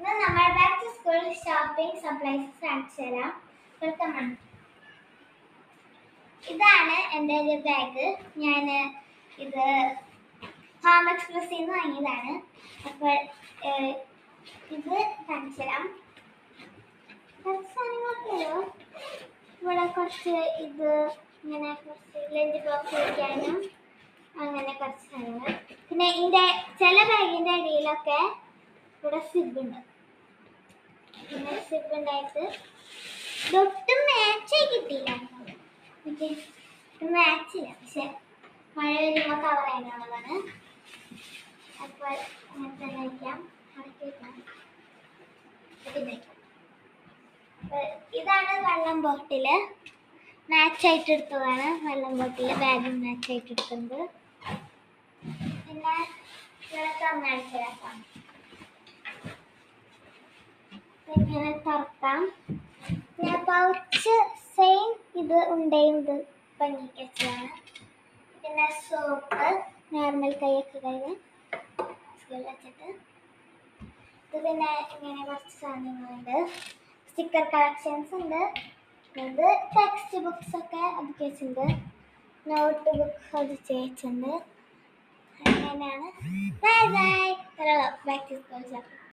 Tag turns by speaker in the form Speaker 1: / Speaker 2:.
Speaker 1: ഇന്ന് നമ്മൾ back to school shopping supplies കാണിച്ചു തരാം. വെൽക്കം. ഇതാണ് എൻ്റെ ഒരു ബാഗ്. ഞാൻ ഇത് ഹോം എക്സ്പ്രസ്സിൽ നിന്ന് വാങ്ങിയതാണ്. അപ്പോൾ ഇത് കാണിച്ചു തരാം. കുറച്ച് സാധനങ്ങളൊക്കെയോ ഇവിടെ കുറച്ച് ഇത് ഇങ്ങനെ കുറച്ച് ലഞ്ച് ബോക്സ് വയ്ക്കാനും അങ്ങനെ കുറച്ച് സാധനങ്ങൾ. പിന്നെ ഇതിൻ്റെ ചില ബാഗിൻ്റെ അടിയിലൊക്കെ ഇവിടെ സിബ് ഉണ്ട്. പിന്നെ സിബ് ഉണ്ടായിട്ട് ഇതൊട്ടും മാച്ചായി കിട്ടിയില്ല. മാച്ചില്ല, പക്ഷെ മഴ വരുമ്പോൾ കവർ ചെയ്യാനുള്ളതാണ്. അപ്പോൾ അങ്ങനെ തന്നെ വയ്ക്കാം, അടക്കി വയ്ക്കാം. ഇതാണ് വെള്ളം ബോട്ടില്. മാച്ചായിട്ട് എടുത്തതാണ് വെള്ളം ബോട്ടില്. ബാഗും മാച്ചായിട്ട് എടുക്കുന്നത്. പിന്നെ ഇങ്ങനെ തുറക്കാം. പിന്നെ പൗച്ച് സെയിം ഇത് ഉണ്ടയും ഇത് പഞ്ഞിക്ക് വെച്ചതാണ്. പിന്നെ സോപ്പ് നോർമൽ കൈയൊക്കെ കഴുകാൻ വെച്ചിട്ട്. ഇത് പിന്നെ ഇങ്ങനെ കുറച്ച് സാധനങ്ങളുണ്ട്. സ്റ്റിക്കർ കളക്ഷൻസ് ഉണ്ട്. ഇത് ടെക്സ്റ്റ് ബുക്സ് ഒക്കെ ഒതുക്കി വെച്ചിട്ടുണ്ട്. നോട്ട് ബുക്ക് ഒതുക്കി വെച്ചിട്ടുണ്ട്. അങ്ങനെയാണ്. Bye bye. Back to school.